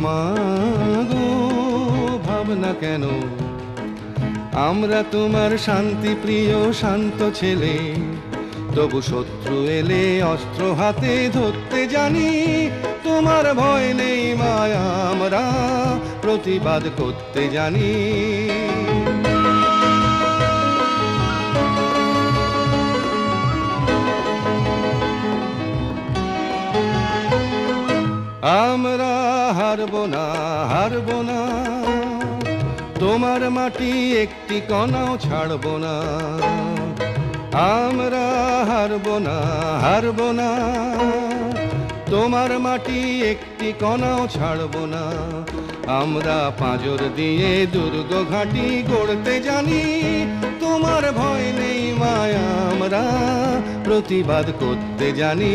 মাগো ভাবনা কেন, আমরা তোমার শান্তি প্রিয় শান্ত ছেলে, তবু শত্রু এলে অস্ত্র হাতে ধরতে জানি। তোমার ভয় নেই মায়া, আমরা প্রতিবাদ করতে জানি। আমরা হারবো না, হারবো না, তোমার মাটি একটি কণাও ছাড়বো না। আমরা হারবো না, হারবো না, তোমার মাটি একটি কণাও ছাড়বো না। আমরা পাঁজর দিয়ে দুর্গ ঘাঁটি গড়তে জানি। তোমার ভয় নেই মায়া, আমরা প্রতিবাদ করতে জানি।